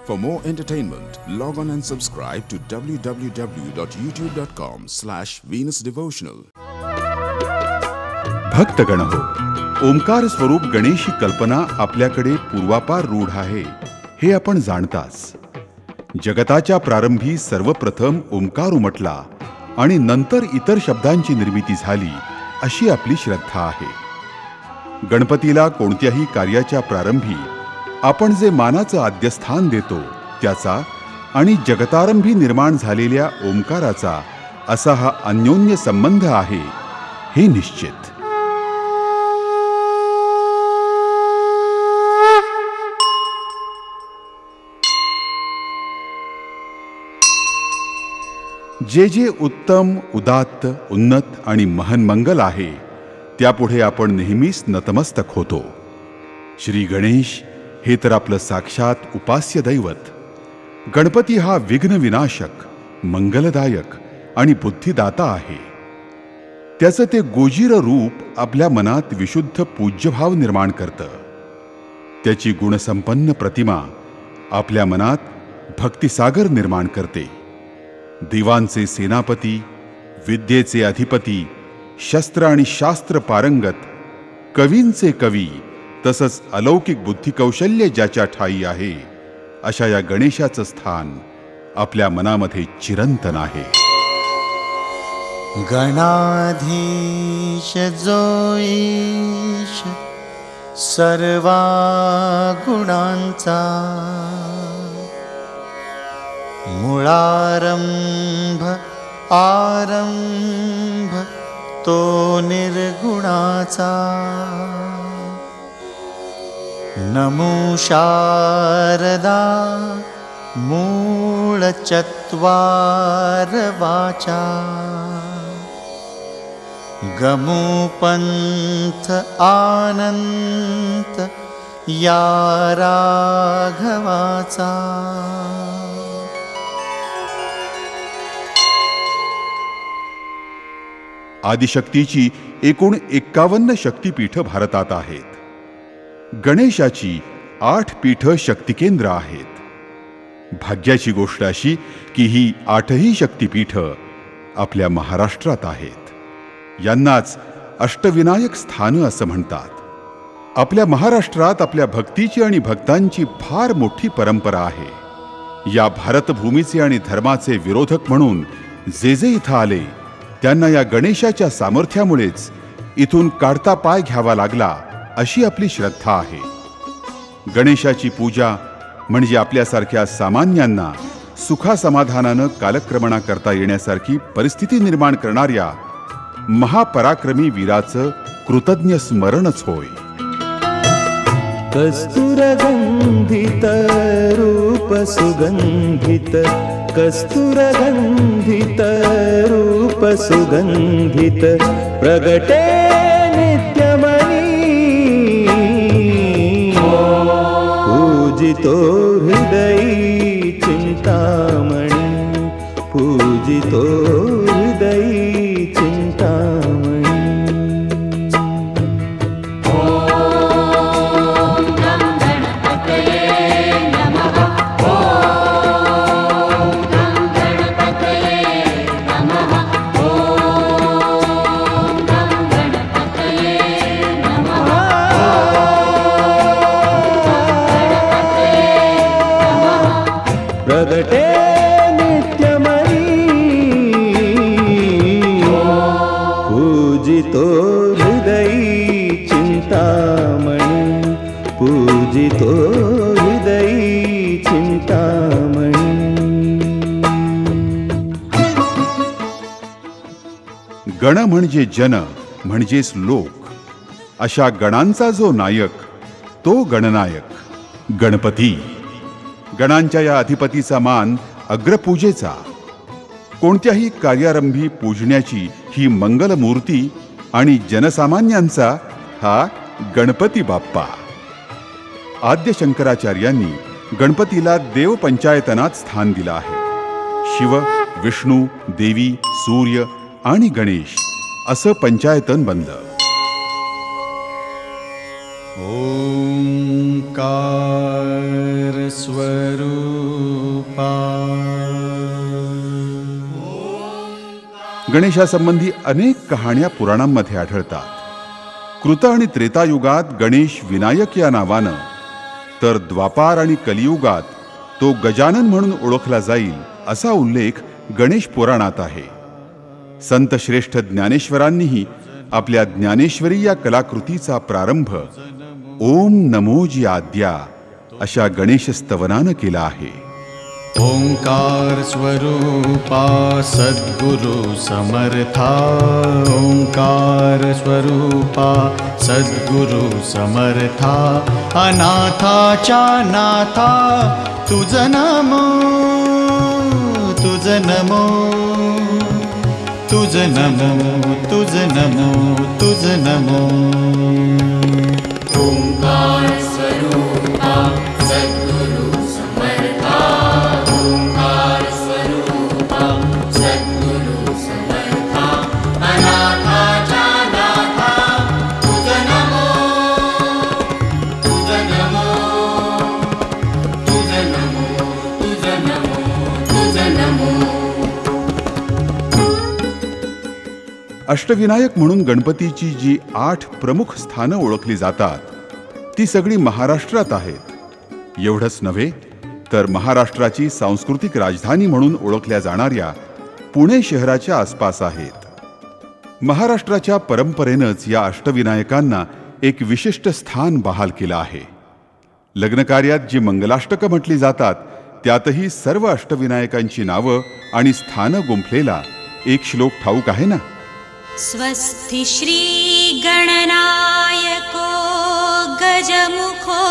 For more entertainment, log on and subscribe to www.youtube.com/venusdevotional. भक्तगण हो, ओंकार स्वरूप गणेश ही कल्पना आपल्याकडे पूर्वापार रूढ आहे हे आपण जाणताच. जगताच्या प्रारंभी सर्वप्रथम ओंकार उमटला आणि नंतर इतर शब्दांची निर्मिती झाली अशी आपली श्रद्धा आहे. गणपतीला कोणत्याही कार्याच्या प्रारंभी आपण जे मानाचं आद्यस्थान देतो त्याचा आणि जगतारंभी निर्माण झालेल्या ओंकाराचा असा हा अन्योन्य संबंध आहे हे निश्चित. जे जे उत्तम, उदात्त, उन्नत आणि महानमंगल आहे त्यापुढे आपण नेहमीच नतमस्तक होतो. श्री गणेश हे तर आपलं साक्षात उपास्य दैवत. गणपती हा विघ्न विनाशक, मंगलदायक आणि बुद्धिदाता आहे. त्याचं ते गोजीर रूप आपल्या मनात विशुद्ध पूज्यभाव निर्माण करतं. त्याची गुणसंपन्न प्रतिमा आपल्या मनात भक्तिसागर निर्माण करते. देवांचे सेनापती, विद्येचे अधिपती, शस्त्र आणि शास्त्र पारंगत, कवींचे कवी, तसंच अलौकिक बुद्धिकौशल्य ज्याच्या ठायी आहे अशा या गणेशाचं स्थान आपल्या मनामध्ये चिरंतन आहे. गणाधीश जो ईश सर्वा गुणांचा, मूळारंभ आरंभ तो निर्गुणाचा. नमो शारदा मूळ चत्वार वाचा, गमो पंथ आनंत या राघवाचा. आदिशक्तीची एकूण 51 शक्तिपीठ भारतात आहेत. गणेशाची 8 पीठ शक्तिकेंद्र आहेत. भाग्याची गोष्ट अशी की ही 8ही शक्तिपीठ आपल्या महाराष्ट्रात आहेत. यांनाच अष्टविनायक स्थान असं म्हणतात. आपल्या महाराष्ट्रात आपल्या भक्तीची आणि भक्तांची फार मोठी परंपरा आहे. या भारतभूमीचे आणि धर्माचे विरोधक म्हणून जे जे इथं आले त्यांना या गणेशाच्या सामर्थ्यामुळेच इथून काढता पाय घ्यावा लागला अशी आपली श्रद्धा आहे. गणेशाची पूजा म्हणजे आपल्यासारख्या सामान्यांना सुखासमाधानानं कालक्रमणा करता येण्यासारखी परिस्थिती निर्माण करणाऱ्या महापराक्रमी वीराचं कृतज्ञ स्मरणच होय. कस्तुरगंधित रूप सुगंधित, कस्तुरगंधित रूप सुगंधित, प्रगटे नित्यमणि पूजितो हृदयी चिंतामणि, पूजितो हृदयी चिंतामणि. प्रगटे नित्यमणि पूजितो हृदयी चिंतामणि, पूजितो हृदयी चिंतामणि. गण म्हणजे जन म्हणजेच लोक. अशा गणांचा जो नायक तो गणनायक गणपती. गणांच्या या अधिपतीचा मान अग्रपूजेचा. कोणत्याही कार्यारंभी पूजण्याची ही मंगलमूर्ती आणि जनसामान्यांचा हा गणपती बाप्पा. आद्य शंकराचार्यांनी गणपतीला देवपंचायतनात स्थान दिलं आहे. शिव, विष्णू, देवी, सूर्य आणि गणेश असं पंचायतन बनलं. ओंकार स्वरूप स्वरूपा। गणेशासंबंधी अनेक कहाण्या पुराणांमध्ये आढळतात. कृत आणि त्रेतायुगात गणेश विनायक या नावानं, तर द्वापार आणि कलियुगात तो गजानन म्हणून ओळखला जाईल असा उल्लेख गणेश पुराणात आहे. संत श्रेष्ठ ज्ञानेश्वरांनीही आपल्या ज्ञानेश्वरी या कलाकृतीचा प्रारंभ ओम नमोजी आद्या अशा गणेश स्तवनानं केला आहे. ओंकार स्वरूपा सद्गुरु समर्था, ओंकार स्वरूपा सद्गुरु समर्था, अनाथाच्या नाथा तुझ नमो, तुझ नमो, तुझ नमो, तुझ नमो, तुझ नमो. ओंकार स्वरूपा सद्गुरु समर्था, ओंकार स्वरूपा सद्गुरु समर्था, अनाथाच्या नाथा तुझ नमो, तुझ नमो, तुझ नमो, तुझ नमो, तुझ नमो. अष्टविनायक म्हणून गणपतीची जी 8 प्रमुख स्थानं ओळखली जातात ती सगळी महाराष्ट्रात आहेत. एवढंच नव्हे तर महाराष्ट्राची सांस्कृतिक राजधानी म्हणून ओळखल्या जाणाऱ्या पुणे शहराच्या आसपास आहेत. महाराष्ट्राच्या परंपरेनंच या अष्टविनायकांना एक विशिष्ट स्थान बहाल केलं आहे. लग्नकार्यात जी मंगलाष्टकं म्हटली जातात त्यातही सर्व अष्टविनायकांची नावं आणि स्थानं गुंफलेला एक श्लोक ठाऊक आहे ना. स्वस्ति श्री गणनायको गजमुखो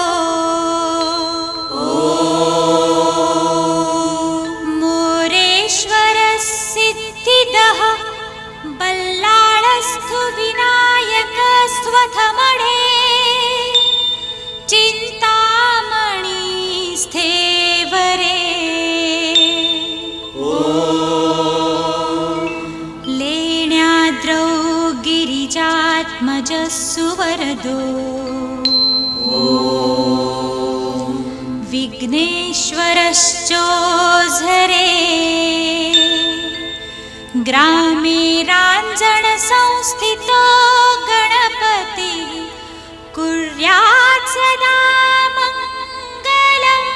मोरेश्वर सिद्धिदः बल्लाळस्थु विनायक स्वथमणे चिंतामणी स्थेवरे गिरिजात्मजस्सुवरदो विघ्नेश्वरश्चोझरे ग्रामे रांजण संस्थितो गणपति कुर्यात् सदा मंगलम्.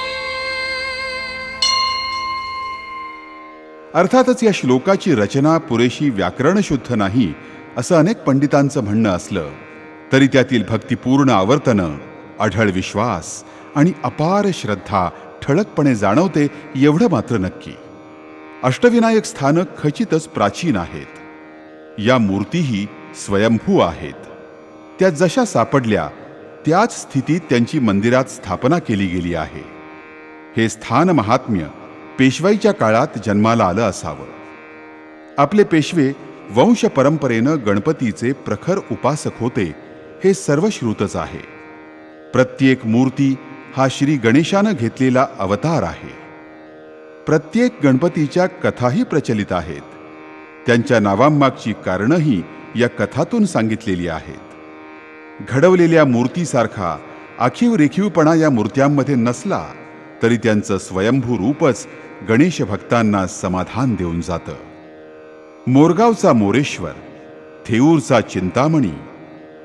अर्थातच या श्लोकाची रचना पुरेशी व्याकरणशुद्ध नाही असं अनेक पंडितांचं म्हणणं असलं तरी त्यातील भक्तिपूर्ण आवर्तनं, अढळ विश्वास आणि अपार श्रद्धा ठळकपणे जाणवते एवढं मात्र नक्की. अष्टविनायक स्थानं खचितच प्राचीन आहेत. या मूर्तीही स्वयंभू आहेत. त्या जशा सापडल्या त्याच स्थितीत त्यांची मंदिरात स्थापना केली गेली आहे. हे स्थान महात्म्य पेशवाईच्या काळात जन्माला आलं असावं. आपले पेशवे वंश परंपरेनं गणपतीचे प्रखर उपासक होते हे सर्वश्रुतच आहे. प्रत्येक मूर्ती हा श्री गणेशानं घेतलेला अवतार आहे. प्रत्येक गणपतीच्या कथाही प्रचलित आहेत. त्यांच्या नावांमागची कारणंही या कथातून सांगितलेली आहेत. घडवलेल्या मूर्तीसारखा आखीव रेखीवपणा या मूर्त्यांमध्ये नसला तरी त्यांचं स्वयंभू रूपच गणेश भक्तांना समाधान देऊन जातं. मोरगावचा मोरेश्वर, थेऊरचा चिंतामणी,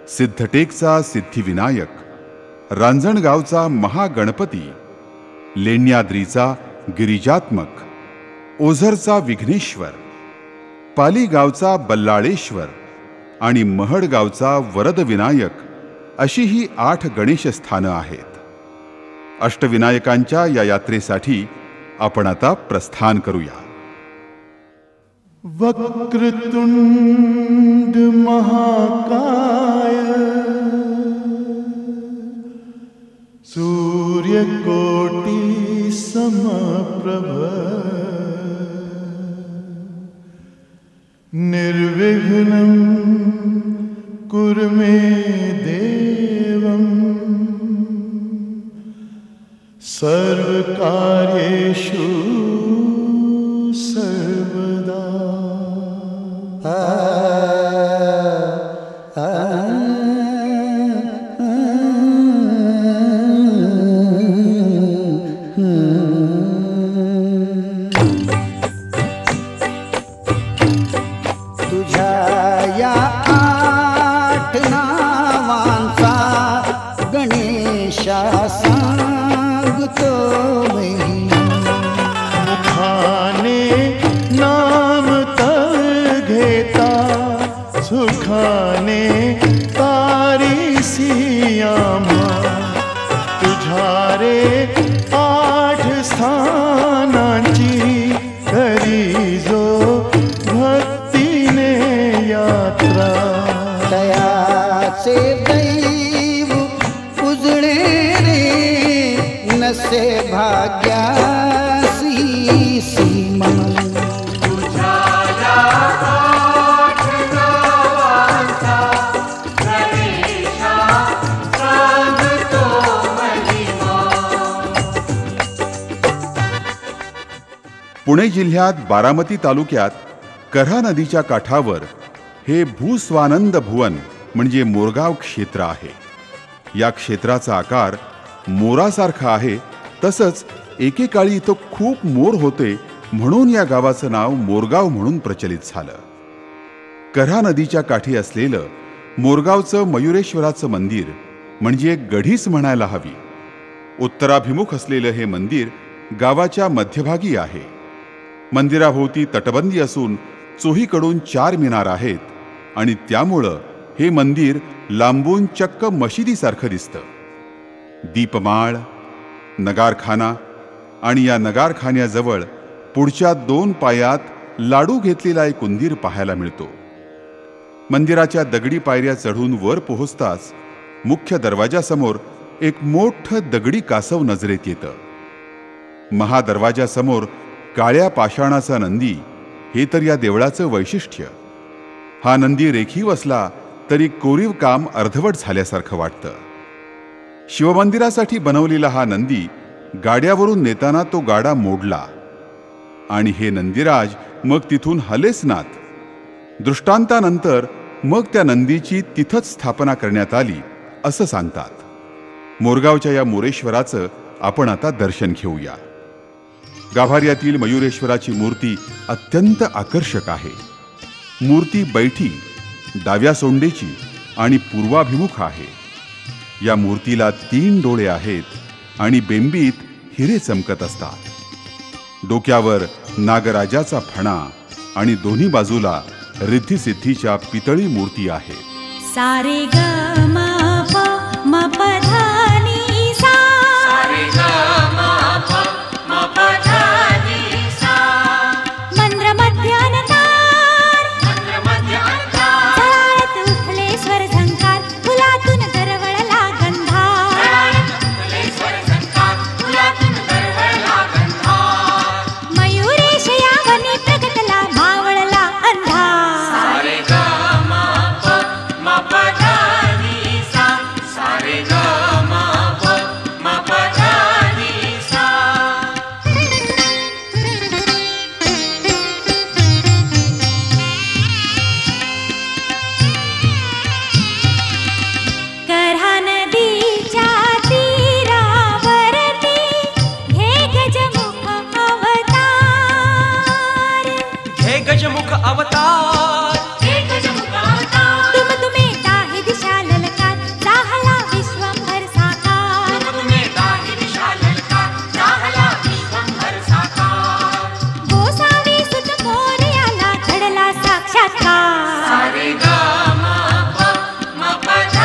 सिद्धटेकचा सिद्धिविनायक, रांजणगावचा महागणपती, लेण्याद्रीचा गिरिजात्मक, ओझरचा विघ्नेश्वर, पालीगावचा बल्लाळेश्वर आणि महडगावचा वरदविनायक अशी ही 8 गणेशस्थानं आहेत. अष्टविनायकांच्या या यात्रेसाठी आपण आता प्रस्थान करूया. वक्रतुंड महाकाय सूर्यकोटि समप्रभ निर्विघ्नं कुरु मे देवं सर्वकार्येषु सर्वदा. पुणे जिल्ह्यात बारामती तालुक्यात कऱ्हा नदीच्या काठावर हे भूस्वानंद भुवन म्हणजे मोरगाव क्षेत्र आहे. या क्षेत्राचा आकार मोरासारखा आहे. तसंच एकेकाळी इथं खूप मोर होते म्हणून या गावाचं नाव मोरगाव म्हणून प्रचलित झालं. कऱ्हा नदीच्या काठी असलेलं मोरगावचं मयुरेश्वराचं मंदिर म्हणजे गढीच म्हणायला हवी. उत्तराभिमुख असलेलं हे मंदिर गावाच्या मध्यभागी आहे. मंदिराभोवती तटबंदी असून चोहीकडून 4 मिनार आहेत आणि त्यामुळं हे मंदिर लांबून चक्क मशिदीसारखं दिसतं. दीपमाळ, नगारखाना आणि या नगारखान्याजवळ पुढच्या 2 पायात लाडू घेतलेला एक उंदीर पाहायला मिळतो. मंदिराच्या दगडी पायऱ्या चढून वर पोहोचताच मुख्य दरवाजासमोर एक मोठं दगडी कासव नजरेत येतं. महादरवाजासमोर काळ्या पाषाणाचा नंदी हे तर या देवळाचं वैशिष्ट्य. हा नंदी रेखीव असला तरी कोरीव काम अर्धवट झाल्यासारखं वाटतं. शिवमंदिरासाठी बनवलेला हा नंदी गाड्यावरून नेताना तो गाडा मोडला आणि हे नंदीराज मग तिथून हलेच नात. दृष्टांतानंतर मग त्या नंदीची तिथंच स्थापना करण्यात आली असं सांगतात. मोरगावच्या या मोरेश्वराचं आपण आता दर्शन घेऊया. गाभाऱ्यातील मयुरेश्वराची मूर्ती अत्यंत आकर्षक आहे. मूर्ती बैठी, डाव्या सोंडेची आणि पूर्वाभिमुख आहे. या मूर्तीला 3 डोळे आहेत आणि बेंबीत हिरे चमकत असतात. डोक्यावर नागराजाचा फणा आणि दोन्ही बाजूला रिद्धिसिद्धीच्या पितळी मूर्ती आहेत. सारे ग म प म प ध नि सा, सारे ग म प म प ध नि सा, मंद्र मध्यानतार, मंद्र मध्यानतार, झळाळत उठले स्वर झंकार, फुलातून दरवळला गंधार, झळाळत उठले स्वर झंकार, फुलातून दरवळला गंधार, मयुरेश यावनी प्रगटला मावळला अंधार. सारे ग म प म प ध नि सा, सारे ग म प म प ध नि सा. कऱ्हा नदीच्या तीरावरती हे गजमुख अवतार, हे गजमुख अवतार, हे गजमुख अवतार, तुमे दाही दिशा ललकार, जाहला विश्वंभर साकार. तुम्हे दाही दिशा ललकार, जाहला विश्वंभर साकार. गोसावी सुत मोरयाला घडला साक्षात्कार. सारे ग म प म प ध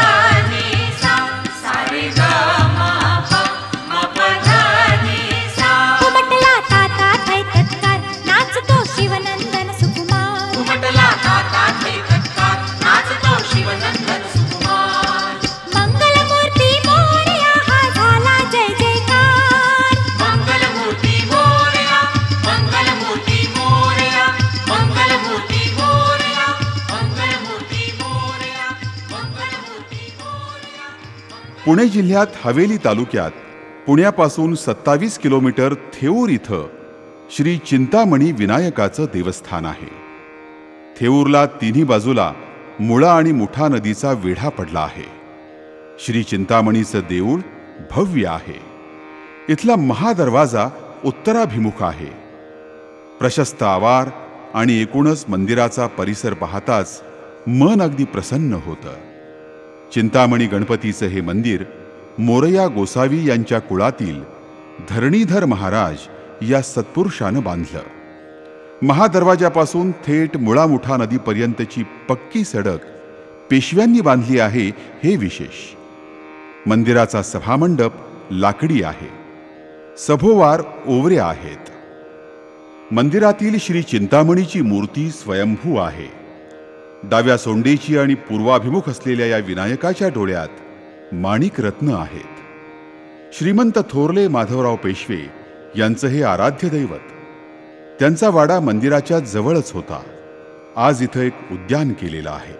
नि सा, सारे ग म प म प ध नि सा. उमटला ताता थै तत्कार, नाचतो शिवनंदन सुकुमार. उमटला ताता थै तत्कार, नाचतो शिवनंदन सुकुमार. मंगलमूर्ती मोरया हा झाला जय जयकार. मंगलमूर्ती मोरया, मंगलमूर्ती मोरया, मंगलमूर्ती मोरया, मंगलमूर्ती मोरया, मंगलमूर्ती मोरया. पुणे जिल्ह्यात हवेली तालुक्यात पुण्यापासून 27 किलोमीटर थेऊर इथं श्री चिंतामणी विनायकाचं देवस्थान आहे. थेऊरला तिन्ही बाजूला मुळा आणि मुठा नदीचा वेढा पडला आहे. श्री चिंतामणीचं देऊळ भव्य आहे. इथला महादरवाजा उत्तराभिमुख आहे. प्रशस्त आवार आणि एकूणच मंदिराचा परिसर पाहताच मन अगदी प्रसन्न होतं. चिंतामणी गणपतीचं हे मंदिर मोरया गोसावी यांच्या कुळातील धरणीधर महाराज या सत्पुरुषानं बांधलं. महादरवाजापासून थेट मुळामुठा नदीपर्यंतची पक्की सडक पेशव्यांनी बांधली आहे हे विशेष. मंदिराचा सभामंडप लाकडी आहे. सभोवार ओवऱ्या आहेत. मंदिरातील श्री चिंतामणीची मूर्ती स्वयंभू आहे. डाव्या सोंडेची आणि पूर्वाभिमुख असलेल्या या विनायकाच्या डोळ्यात माणिक रत्न आहेत. श्रीमंत थोरले माधवराव पेशवे यांचं हे आराध्य दैवत. त्यांचा वाडा मंदिराच्या जवळच होता. आज इथं एक उद्यान केलेलं आहे.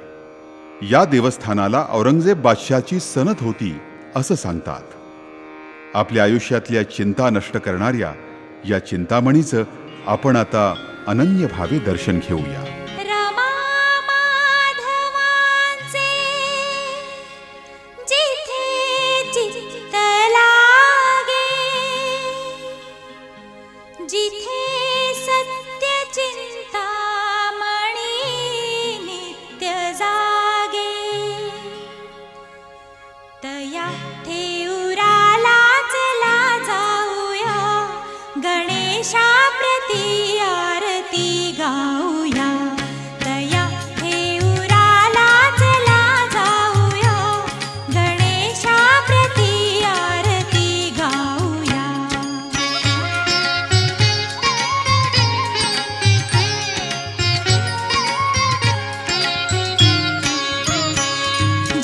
या देवस्थानाला औरंगजेब बादशाची सनद होती असं सांगतात. आपल्या आयुष्यातल्या चिंता नष्ट करणाऱ्या या चिंतामणीचं आपण आता अनन्य भावे दर्शन घेऊया. रमा माधवांचे जिथे चित्त लागे, जिथे सत्य चिंतामणी नित्य जागे, तया ठेऊराला चला जाऊया, गणेशा प्रती आरती गाऊया. तया ठेऊराला चला जाऊया, गणेशा प्रती आरती गाऊया.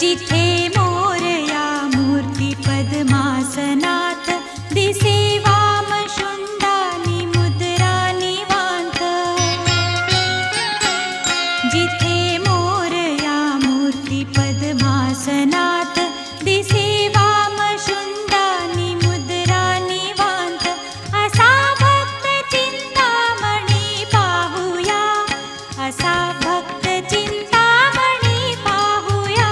जिथे मोरया मूर्ती पद्मासनात, दिसे वामशुंडानी मुद्रा निवांत. जिथे मोरया मूर्ती पद्मासनात, दिसे वामशुंडानी मुद्रा निवांत. असा भक्त चिंतामणी पाहूया, असा भक्त चिंतामणी पाहूया,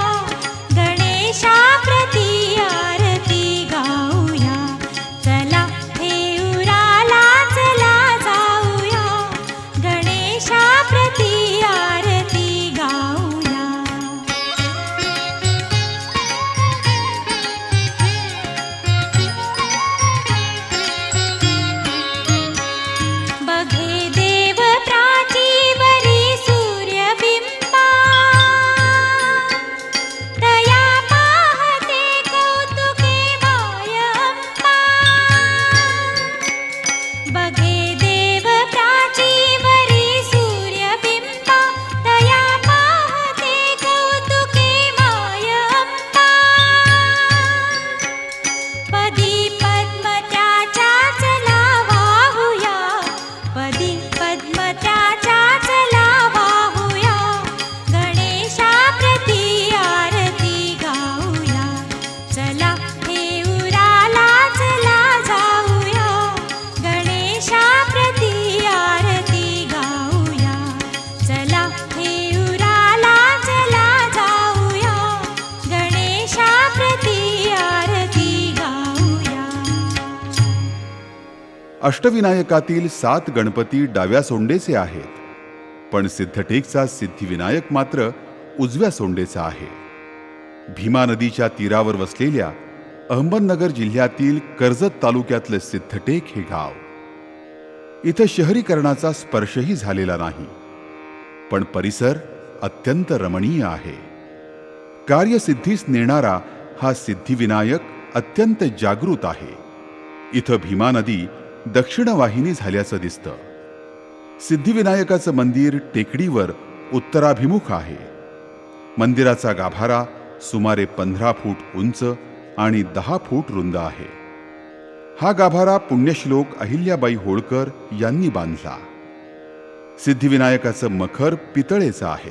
गणेशा प्रती आरती गाऊया. चला ठेऊराला चला जाऊया, गणेशा प्रती आरती गाऊया. बघे देव प्राचीवरी सूर्यबिंबा, तया पाहते कौतुके माय अंबा. बघे देव प्राचीवरी सूर्यबिंबा, तया पाहते कौतुके माय अंबा. पदी पद्म त्याच्या चला वाहूया, पदी पद्म त्याच्या चला वाहूया, गणेशा प्रती आरती गाऊया. चला ठेऊराला चला जाऊया, गणेशा प्रती आरती गाऊया. चला ठेऊराला चला जाऊया, गणेशा प्रती आरती गाऊया. अष्टविनायकातील 7 गणपती डाव्या सोंडेचे आहेत, पण सिद्धटेकचा सिद्धिविनायक मात्र उजव्या सोंडेचा आहे. भीमा नदीच्या तीरावर वसलेल्या अहमदनगर जिल्ह्यातील कर्जत तालुक्यातलं सिद्धटेक हे गाव. इथं शहरीकरणाचा स्पर्शही झालेला नाही, पण परिसर अत्यंत रमणीय आहे. कार्यसिद्धीस नेणारा हा सिद्धिविनायक अत्यंत जागृत आहे. इथं भीमा नदी दक्षिण वाहिनी झाल्याचं दिसतं. सिद्धिविनायकाचं मंदिर टेकडीवर उत्तराभिमुख आहे. मंदिराचा गाभारा सुमारे 15 फूट उंच आणि 10 फूट रुंद आहे. हा गाभारा पुण्यश्लोक अहिल्याबाई होळकर यांनी बांधला. सिद्धिविनायकाचं मखर पितळेचं आहे.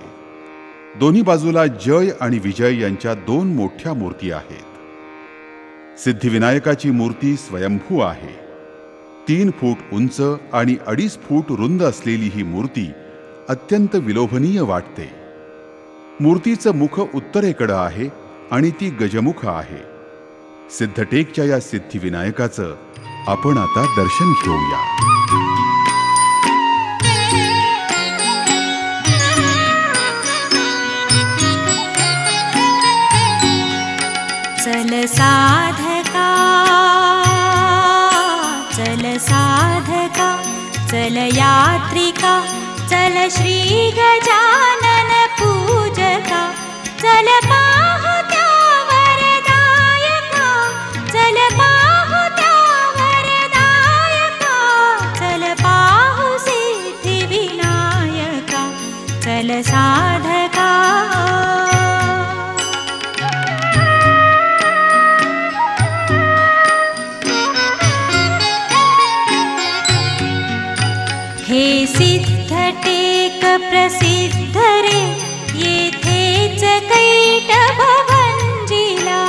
दोन्ही बाजूला जय आणि विजय यांच्या 2 मोठ्या मूर्ती आहेत. सिद्धिविनायकाची मूर्ती स्वयंभू आहे. 3 फूट उंच आणि 2.5 फूट रुंद असलेली ही मूर्ती अत्यंत विलोभनीय वाटते. मूर्तीचं मुख उत्तरेकडं आहे आणि ती गजमुख आहे. सिद्धटेकच्या या सिद्धिविनायकाचं आपण आता दर्शन घेऊया. चल साधका, चल साधका, चल यात्रिका, चल श्री गजानन पूजका. चल पाहू त्या वरदायका, चल पाहू त्या वरदायका, चल पाहू सिद्धिविनायका. चल साधका, हे सिद्धटेक प्रसिद्ध रे, येथेच कैट भवंजिला.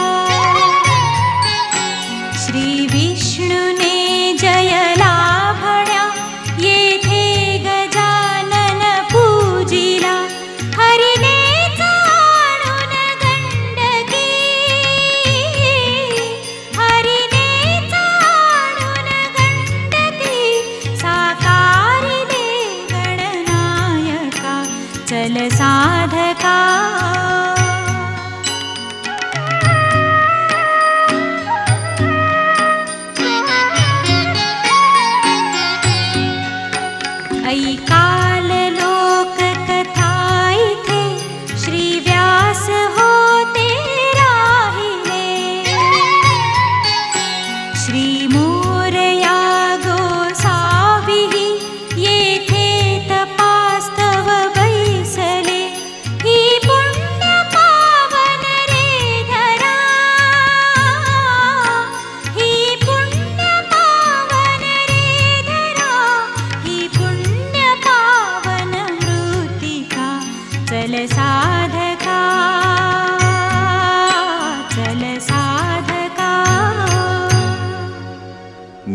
श्री विष्णुने जय लाभण्या, येथे चल साधका ऐकाल लोक कथा इथे श्री व्यास होते राहिले श्री मोरया गोसावी येथे तपास्तव बैसले ही पुण्य पावन रे धरा ही पुण्य पावन रे धरा ही पुण्य पावन मृत्तिका चल साधका चल साधका.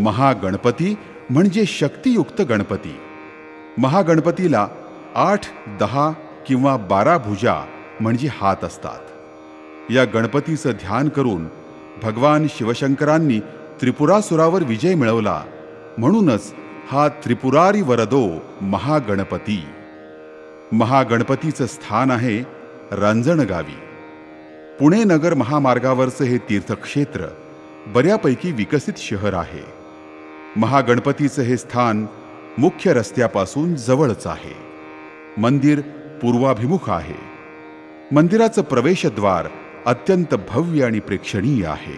महागणपती म्हणजे शक्तियुक्त गणपती. महागणपतीला 8, 10 किंवा 12 भुजा म्हणजे हात असतात. या गणपतीचं ध्यान करून भगवान शिवशंकरांनी त्रिपुरासुरावर विजय मिळवला. म्हणूनच हा त्रिपुरारी वरदो महागणपती. महागणपतीचं स्थान आहे रांजणगावी. पुणे नगर महामार्गावरचं हे तीर्थक्षेत्र बऱ्यापैकी विकसित शहर आहे. महागणपतीचं हे स्थान मुख्य रस्त्यापासून जवळच आहे. मंदिर पूर्वाभिमुख आहे. मंदिराचं प्रवेशद्वार अत्यंत भव्य आणि प्रेक्षणीय आहे.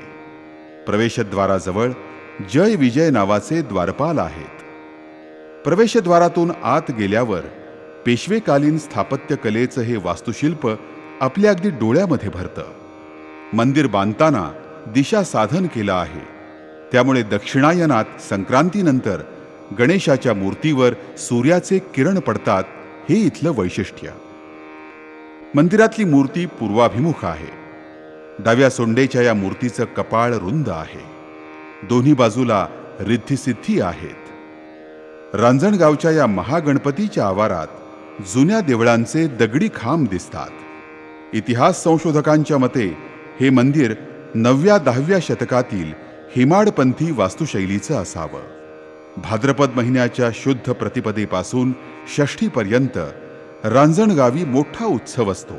प्रवेशद्वाराजवळ जय विजय नावाचे द्वारपाल आहेत. प्रवेशद्वारातून आत गेल्यावर पेशवेकालीन स्थापत्यकलेचं हे वास्तुशिल्प आपल्या अगदी डोळ्यामध्ये भरतं. मंदिर बांधताना दिशा साधन केलं आहे. त्यामुळे दक्षिणायनात संक्रांतीनंतर गणेशाच्या मूर्तीवर सूर्याचे किरण पडतात हे इथलं वैशिष्ट्य. मंदिरातली मूर्ती पूर्वाभिमुख आहे. डाव्या सोंडेच्या या मूर्तीचं कपाळ रुंद आहे. दोन्ही बाजूला रिद्धिसिद्धी आहेत. रांजणगावच्या या महागणपतीच्या आवारात जुन्या देवळांचे दगडी खांब दिसतात. इतिहास संशोधकांच्या मते हे मंदिर 9व्या-10व्या शतकातील हेमाडपंथी वास्तुशैलीचं असावं. भाद्रपद महिन्याच्या शुद्ध प्रतिपदेपासून षष्ठीपर्यंत रांजणगावी मोठा उत्सव असतो.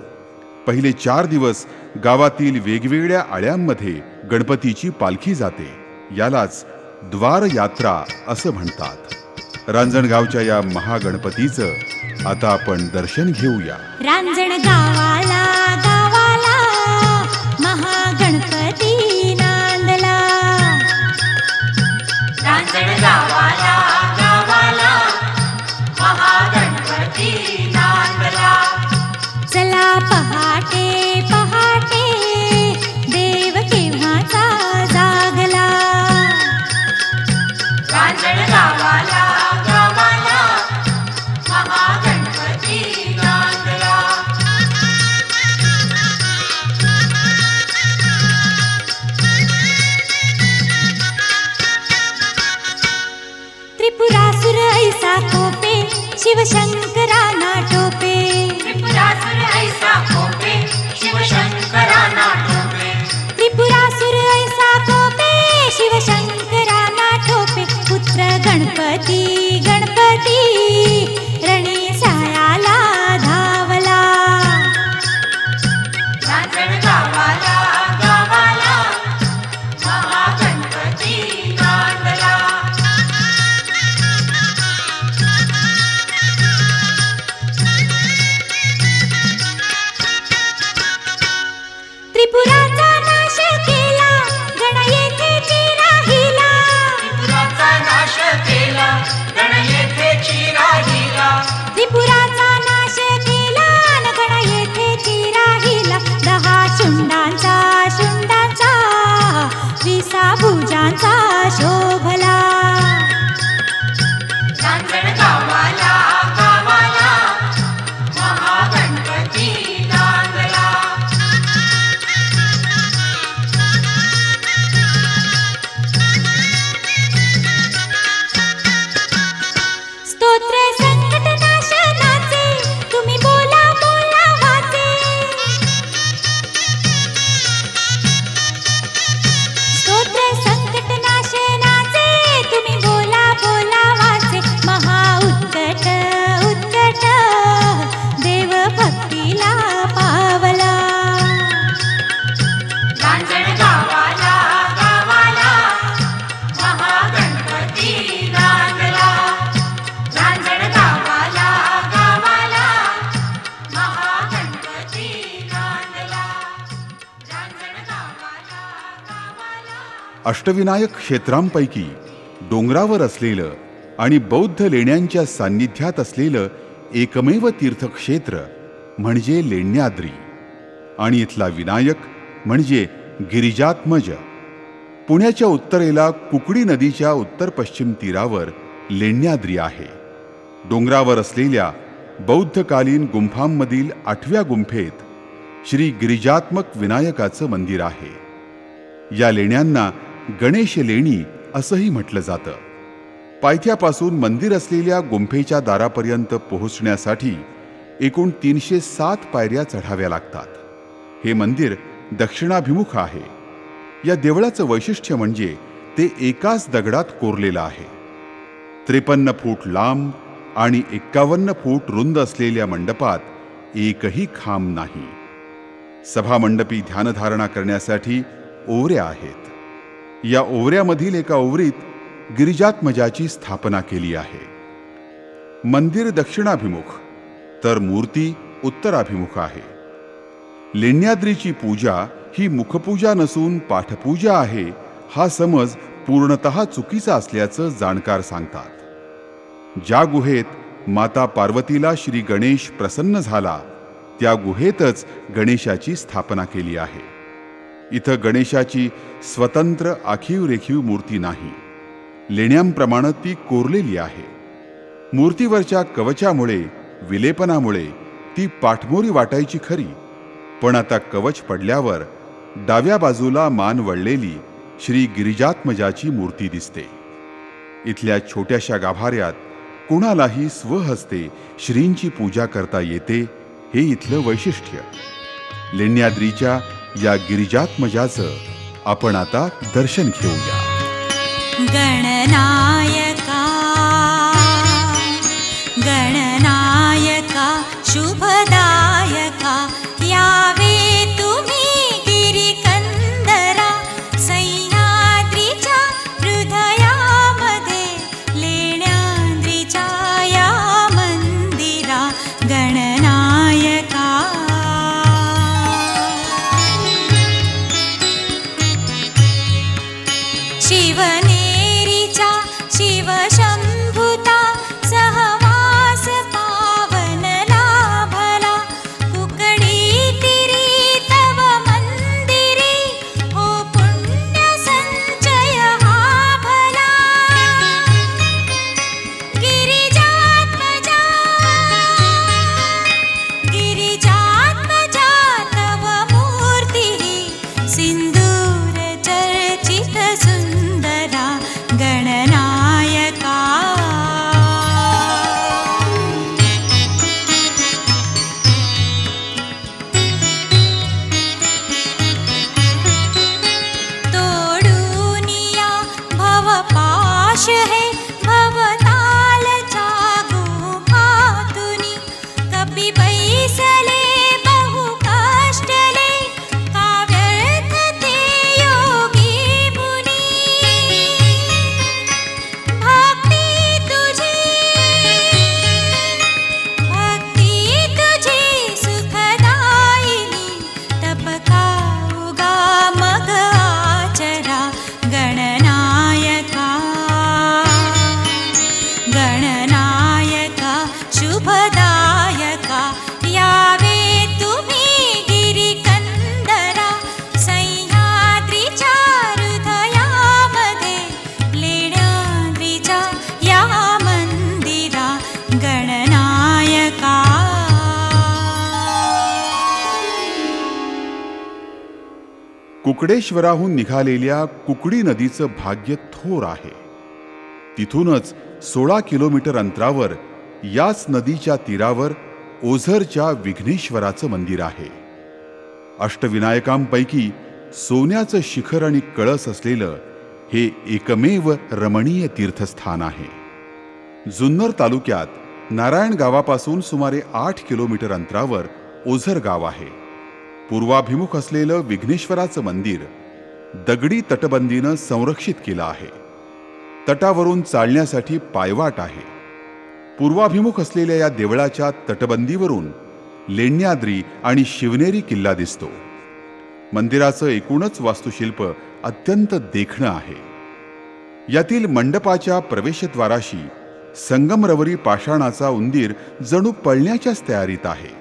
पहिले 4 दिवस गावातील वेगवेगळ्या आळ्यांमध्ये गणपतीची पालखी जाते. यालाच द्वार यात्रा असं म्हणतात. रांजणगावच्या या महागणपतीचं आता आपण दर्शन घेऊया. रांजण गावाला गावाला महागणपती नांदला. रांजण गावाला गावाला महागणपती नांदला. चला पहाटे पहाटे देव केव्हाचा जागला. रांजण गावाला गावाला महागणपती नांदला. त्रिपुरासुर ऐसा कोपे शिवशंकराना टोपे. त्रिपुरासुर ऐसा कोपे शिवशंकराना टोपे. त्रिपुरासुर ऐसा कोपे शिवशंकराना ठोपे. पुत्र गणपती गणपती रणी सायाला धावला. रांजण गावाला गावाला महागणपती नांदला. त्रिपुराचा नाश केला गण येथेची राहिला. त्रिपुराचा नाश केला गण येथेची राहिला. त्रिपुराचा नाश केला न गण येथेची राहिला. 10 शुंडांचा शुंडांचा 20 भुजांचा शोभला. रांजण गावाला गावाला महागणपती नांदला. स्तोत्र संकटनाशनाचे तुम्ही बोला बोला वाचे. स्तोत्र संकटनाशनाचे तुम्ही बोला बोला वाचे. अष्टविनायक क्षेत्रांपैकी डोंगरावर असलेलं आणि बौद्ध लेण्यांच्या सान्निध्यात असलेलं एकमेव तीर्थक्षेत्र म्हणजे लेण्याद्री आणि इथला विनायक म्हणजे गिरिजात्मज. पुण्याच्या उत्तरेला कुकडी नदीच्या उत्तर पश्चिम तीरावर लेण्याद्री आहे. डोंगरावर असलेल्या बौद्धकालीन गुंफांमधील 8व्या गुंफेत श्री गिरिजात्मक विनायकाचं मंदिर आहे. या लेण्यांना गणेश लेणी असंही म्हटलं जातं. पायथ्यापासून मंदिर असलेल्या गुंफेच्या दारापर्यंत पोहोचण्यासाठी एकूण 307 पायऱ्या चढाव्या लागतात. हे मंदिर दक्षिणाभिमुख आहे. या देवळाचं वैशिष्ट्य म्हणजे ते एकाच दगडात कोरलेलं आहे. 53 फूट लांब आणि 51 फूट रुंद असलेल्या मंडपात एकही खांब नाही. सभामंडपी ध्यानधारणा करण्यासाठी ओवऱ्या आहेत. या ओवऱ्यामधील एका ओवरीत गिरिजात्मजाची स्थापना केली आहे. मंदिर दक्षिणाभिमुख तर मूर्ती उत्तराभिमुख आहे. लेण्याद्रीची पूजा ही मुखपूजा नसून पाठपूजा आहे हा समज पूर्णतः चुकीचा असल्याचं जाणकार सांगतात. ज्या गुहेत माता पार्वतीला श्री गणेश प्रसन्न झाला त्या गुहेतच गणेशाची स्थापना केली आहे. इथं गणेशाची स्वतंत्र आखीव रेखीव मूर्ती नाही. लेण्यांप्रमाणे ती कोरलेली आहे. मूर्तीवरच्या कवचामुळे विलेपनामुळे ती पाठमोरी वाटायची खरी, पण आता कवच पडल्यावर डाव्या बाजूला मान वळलेली श्री गिरिजात्मजाची मूर्ती दिसते. इथल्या छोट्याशा गाभाऱ्यात कुणालाही स्वहस्ते श्रींची पूजा करता येते हे इथलं वैशिष्ट्य. लेण्याद्रीच्या या गिरिजात्मजाचं आपण आता दर्शन घेऊया. गणनायका गणनायका शुभदायका यावे तुम्ही गिरिकंदरा. सह्याद्रीच्या हृदयामध्ये लेण्याद्रीच्या या मंदिरा. गणनायका शिवनेरीच्या शिवशंभुता सहवास पावन लाभला. कुकडी तिरी तव मंदिरी हो पुण्य संचय हा भला. गिरिजात्मजा गिरिजात्मजा तव मूर्ती सिंदूर चर्चित सुंदरा. गणनायका तोडूनिया भवपाश है भवतालच्या गुहातुनी. कपि बैसले बहु कष्टले का व्यर्थ ते योगी मुनी. भक्ती तुझी सुखदायिनी. तप का उगा मग आचरा. गणनायका गणनायका शुभदायका यावे तुम्ही गिरिकंदरा. सह्याद्रीच्या हृदयामध्ये लेण्याद्रीच्या या मंदिरा. गणनायका कुकडेश्वराहून निघालेल्या कुकडी नदीचं भाग्य थोर आहे. तिथूनच 16 किलोमीटर अंतरावर याच नदीच्या तीरावर ओझरच्या विघ्नेश्वराचं मंदिर आहे. अष्टविनायकांपैकी सोन्याचं शिखर आणि कळस असलेलं हे एकमेव रमणीय तीर्थस्थान आहे. जुन्नर तालुक्यात नारायण गावापासून सुमारे 8 किलोमीटर अंतरावर ओझर गाव आहे. पूर्वाभिमुख असलेलं विघ्नेश्वराचं मंदिर दगडी तटबंदीनं संरक्षित केलं आहे. तटावरून चालण्यासाठी पायवाट आहे. पूर्वाभिमुख असलेल्या या देवळाच्या तटबंदीवरून लेण्याद्री आणि शिवनेरी किल्ला दिसतो. मंदिराचं एकूणच वास्तुशिल्प अत्यंत देखणं आहे. यातील मंडपाच्या प्रवेशद्वाराशी संगमरवरी पाषाणाचा उंदीर जणू पळण्याच्याच तयारीत आहे.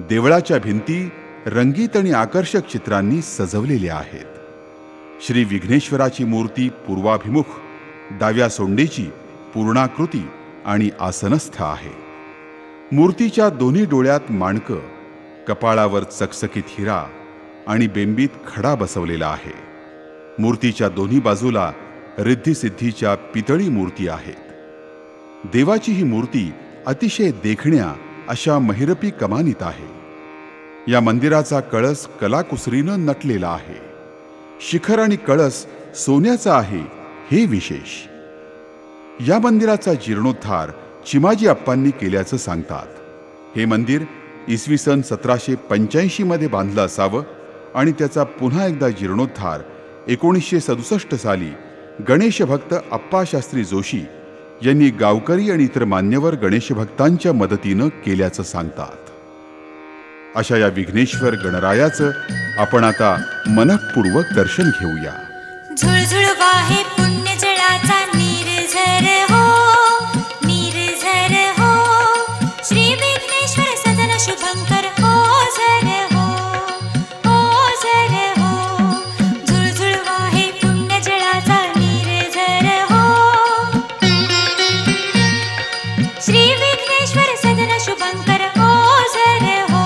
देवळाच्या भिंती रंगीत आणि आकर्षक चित्रांनी सजवलेल्या आहेत. श्री विघ्नेश्वराची मूर्ती पूर्वाभिमुख, डाव्या सोंडेची, पूर्णाकृती आणि आसनस्थ आहे. मूर्तीच्या दोन्ही डोळ्यात माणकं, कपाळावर चकचकीत हिरा आणि बेंबीत खडा बसवलेला आहे. मूर्तीच्या दोन्ही बाजूला रिद्धिसिद्धीच्या पितळी मूर्ती आहेत. देवाची ही मूर्ती अतिशय देखण्या अशा महिरपी कमानीत आहे. या मंदिराचा कळस कलाकुसरीनं नटलेला आहे. शिखर आणि कळस सोन्याचा आहे हे विशेष. या मंदिराचा जीर्णोद्धार चिमाजी अप्पांनी केल्याचं सांगतात. हे मंदिर इसवी सन 1785 मध्ये बांधलं असावं आणि त्याचा पुन्हा एकदा जीर्णोद्धार 1967 साली गणेशभक्त अप्पाशास्त्री जोशी यांनी गावकरी आणि इतर मान्यवर गणेशभक्तांच्या मदतीनं केल्याचं सांगतात. अशा या विघ्नेश्वर गणरायाचं आपण आता मनःपूर्वक दर्शन घेऊया. झुळझुळ वाहे पुण्य जळाचा निर्झर हो, निर्झर हो. श्री विघ्नेश्वर सदन शुभंकर हो झर हो, हो झर हो. झुळझुळ वाहे पुण्य जळाचा निर्झर हो. श्री विघ्नेश्वर सदन शुभंकर हो झर हो.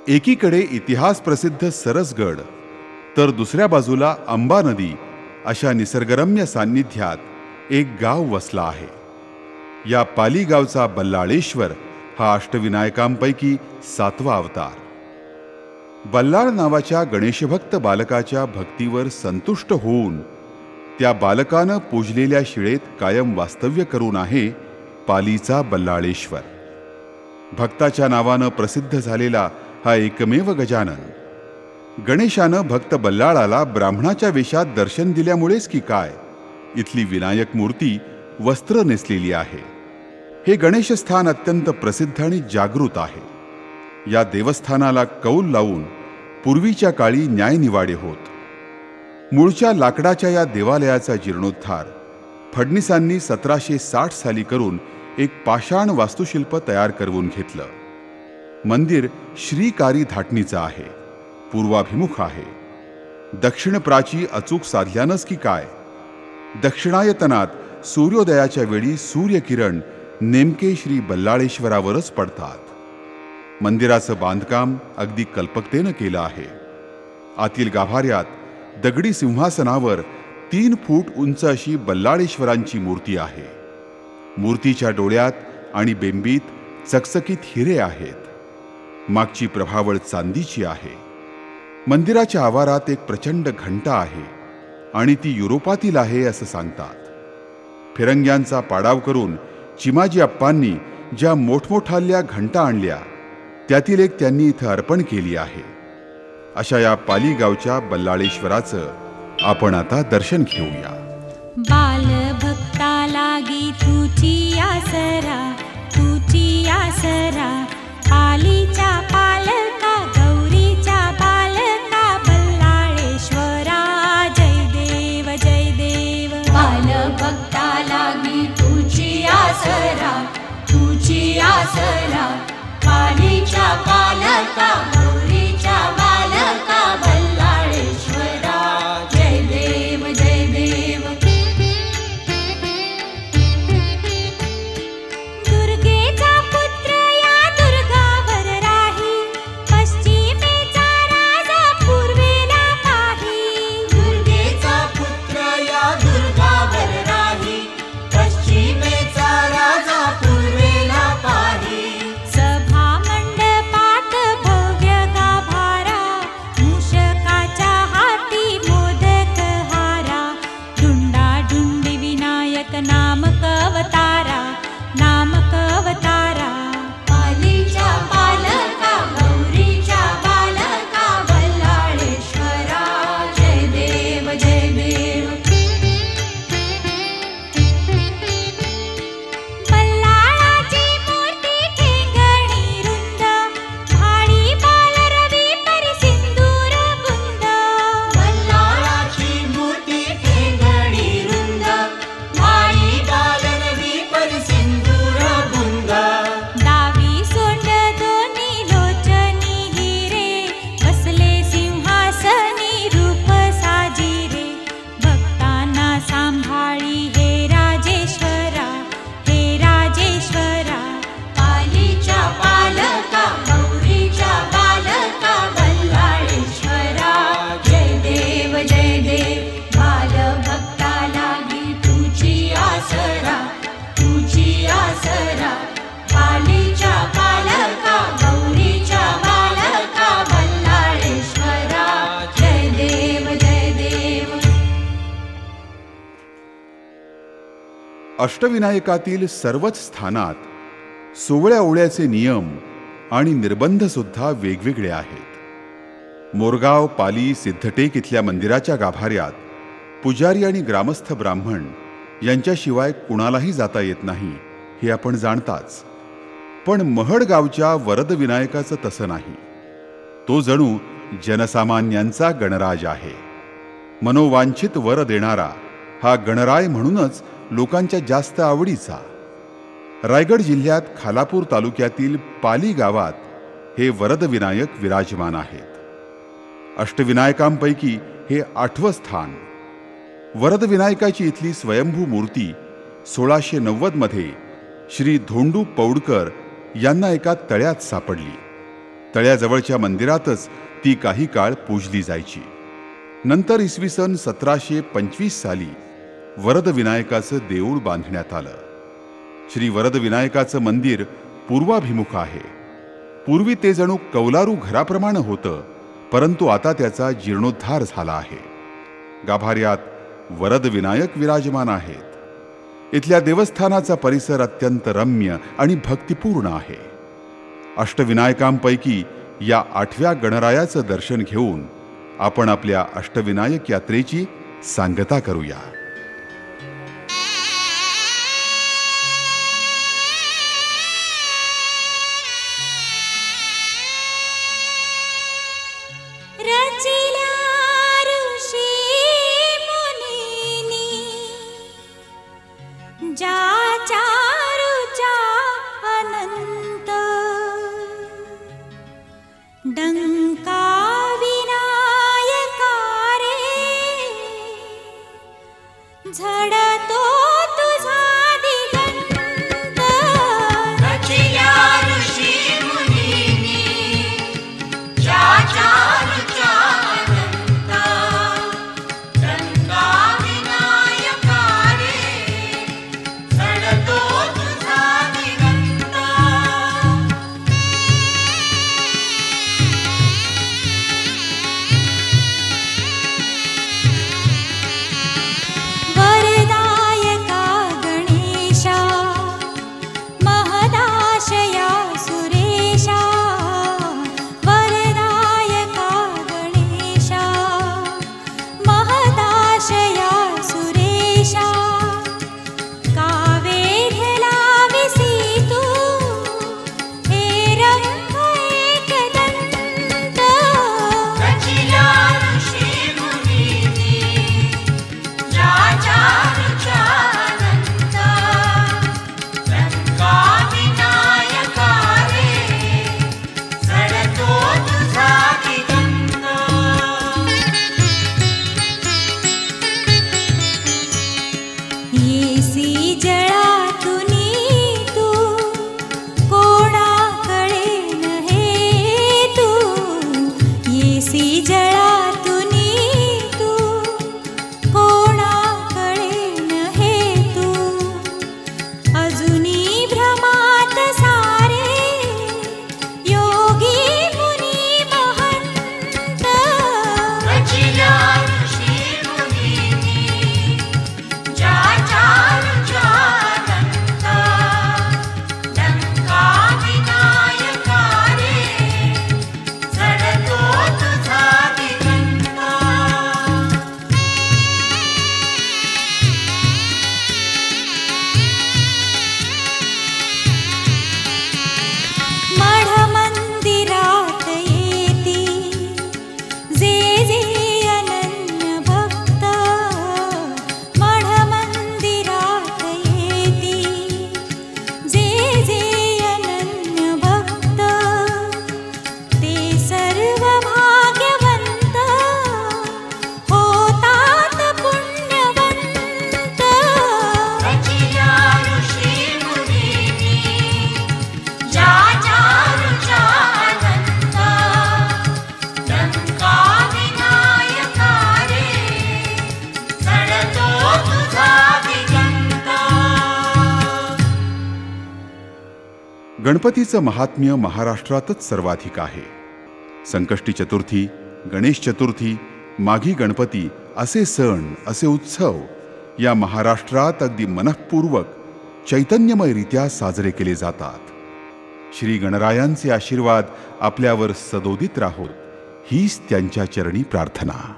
एकीकडे इतिहास प्रसिद्ध सरसगड तर दुसऱ्या बाजूला अंबा नदी अशा निसर्गरम्य सान्निध्यात एक गाव वसला आहे. या पाली गावचा बल्लाळेश्वर हा अष्टविनायकांपैकी 7वा अवतार. बल्लाळ नावाच्या गणेशभक्त बालकाच्या भक्तीवर संतुष्ट होऊन त्या बालकानं पूजलेल्या शिळेत कायम वास्तव्य करून आहे पालीचा बल्लाळेश्वर. भक्ताच्या नावानं प्रसिद्ध झालेला हा एकमेव गजानन. गणेशानं भक्त बल्लाळाला ब्राह्मणाच्या वेशात दर्शन दिल्यामुळेच की काय इथली विनायक मूर्ती वस्त्र नेसलेली आहे. हे गणेशस्थान अत्यंत प्रसिद्ध आणि जागृत आहे. या देवस्थानाला कौल लावून पूर्वीच्या काळी न्यायनिवाडे होत. मूळच्या लाकडाच्या या देवालयाचा जीर्णोद्धार फडणीसांनी 1760 साली करून एक पाषाण वास्तुशिल्प तयार करवून घेतलं. मंदिर श्रीकारी धाटणीचं आहे. पूर्वाभिमुख आहे. दक्षिण प्राची अचूक साधल्यानंच की काय दक्षिणायतनात सूर्योदयाच्या वेळी सूर्यकिरण नेमके श्री बल्लाळेश्वरावरच पडतात. मंदिराचं बांधकाम अगदी कल्पकतेनं केलं आहे. आतील गाभाऱ्यात दगडी सिंहासनावर 3 फूट उंच अशी बल्लाळेश्वरांची मूर्ती आहे. मूर्तीच्या डोळ्यात आणि बेंबीत चकचकीत हिरे आहेत. मागची प्रभावळ चांदीची आहे. मंदिराच्या आवारात एक प्रचंड घंटा आहे. आणि ती युरोपातील आहे असं सांगतात. फिरंग्यांचा पाडाव करून चिमाजी अप्पांनी ज्या मोठमोठाल्या घंटा आणल्या त्यातील एक त्यांनी इथं अर्पण केली आहे. अशा या पाली गावच्या बल्लाळेश्वराचं आपण आता दर्शन घेऊया. बाल भक्ता लागी तुची आसरा, तुची आसरा, पालीच्या पालका गौरीच्या बालका बल्लाळेश्वरा. जय देव जय देव. बाल भक्ता लागी तुची आसरा, तुची आसरा, पालीच्या पालका गौरीच्या बालका बल्लाळेश्वरा. जय देव जय देव. दुर्गेचा पुत्र या दुर्गावर राही, पश्चिमेचा राजा पूर्वेला पाही. दुर्गेचा पुत्र या दुर्गावर राही, पश्चिमेचा राजा पूर्वेला पाही. सभा मंडपात भव्य गाभारा, मूषकाच्या हाती मोदक हारा. ढुंडा ढुंडी विनायक नामक अवतारा, नामक अवतारा. पालीच्या पालका गौरीच्या बालका बल्लाळेश्वरा. जय देव जय देव. बल्लाळाची मूर्ती ठेंगणी रुंद, भाडी बालरवी परिसिंदूर बुंद. बल्लाळाची मूर्ती ठेंगणी रुंद, माई बालरवी परिसिंदूर बुंद. डावी सोंड दोन्ही लोचनी हिरे, बसले सिंहासनी रूप साजिरे. भक्तांना सांभाळी हे राजेश्वरा, हे राजेश्वरा. पालीच्या पालका गौरीच्या बालका बल्लाळेश्वरा. जय देव जय देव. बाल भक्ता लागी तुची आसरा, तुची आसरा, पालीच्या पालका गौरीच्या बालका बल्लाळेश्वरा. जय देव जय देव. अष्टविनायकातील सर्वच स्थानात सोवळ्या ओवळ्याचे नियम आणि निर्बंध सुद्धा वेगवेगळे आहेत. मोरगाव, पाली, सिद्धटेक इथल्या मंदिराच्या गाभाऱ्यात पुजारी आणि ग्रामस्थ ब्राह्मण यांच्याशिवाय कुणालाही जाता येत नाही हे आपण जाणताच. पण महड गावच्या वरद विनायकाचं तसं नाही. तो जणू जनसामान्यांचा गणराज आहे. मनोवांछित वर देणारा हा गणराय म्हणूनच लोकांच्या जास्त आवडीचा. रायगड जिल्ह्यात खालापूर तालुक्यातील पाली गावात हे वरद विनायक विराजमान आहेत. अष्टविनायकांपैकी हे 8वं स्थान. वरद विनायकाची इथली स्वयंभू मूर्ती 1690 मध्ये श्री धोंडू पौडकर यांना एका तळ्यात सापडली. तळ्याजवळच्या मंदिरातच ती काही काळ पूजली जायची. नंतर इसवी सन 1725 साली वरद विनायकाचं देऊळ बांधण्यात आलं. श्री वरद विनायकाचं मंदिर पूर्वाभिमुख आहे. पूर्वी ते जणू कौलारू घराप्रमाणे होतं, परंतु आता त्याचा जीर्णोद्धार झाला आहे. गाभाऱ्यात वरद विनायक विराजमान आहेत. इथल्या देवस्थानाचा परिसर अत्यंत रम्य आणि भक्तिपूर्ण आहे. अष्टविनायकांपैकी या 8व्या गणरायाचं दर्शन घेऊन आपण आपल्या अष्टविनायक यात्रेची सांगता करूया. रचिल्या ऋषी मुनीनी, ज्याच्या रुचा अनंत. डंका विनायका रे, झडतो तुझा दिगंत. रचिल्या ऋषी मुनीनी, ज्याच्या रुचा अनंत. डंका विनायका रे, झडतो तुझा दिगंत. गणपतीचं महात्म्य महाराष्ट्रातच सर्वाधिक आहे. संकष्टी चतुर्थी, गणेश चतुर्थी, माघी गणपती असे सण, असे उत्सव या महाराष्ट्रात अगदी मनःपूर्वक चैतन्यमयरित्या साजरे केले जातात. श्री गणरायांचे आशीर्वाद आपल्यावर सदोदित राहोत, हीच त्यांच्या चरणी प्रार्थना.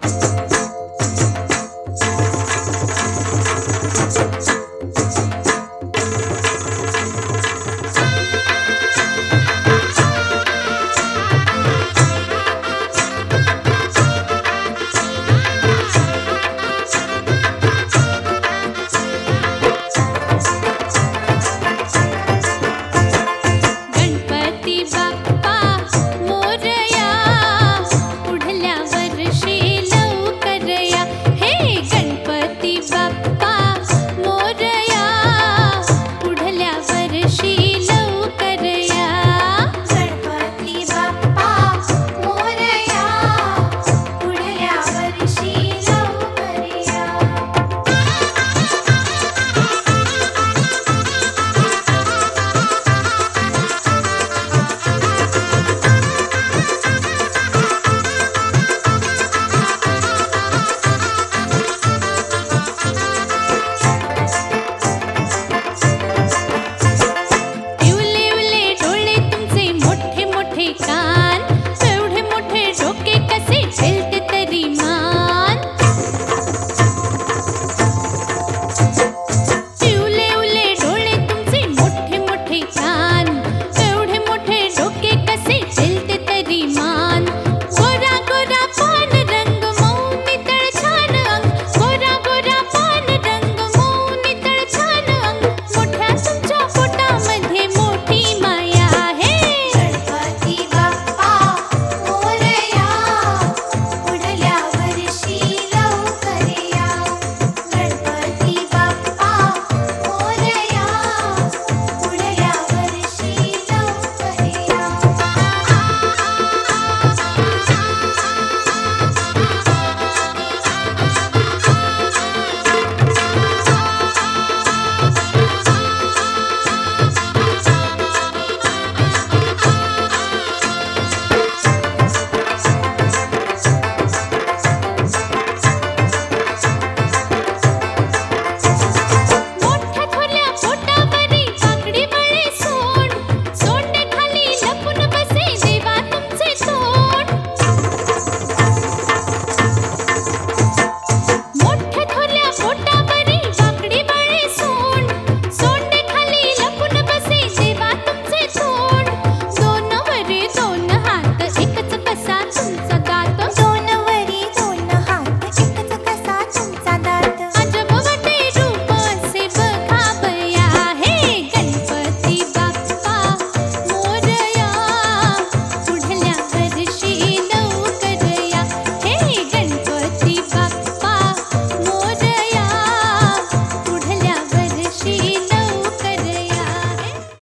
का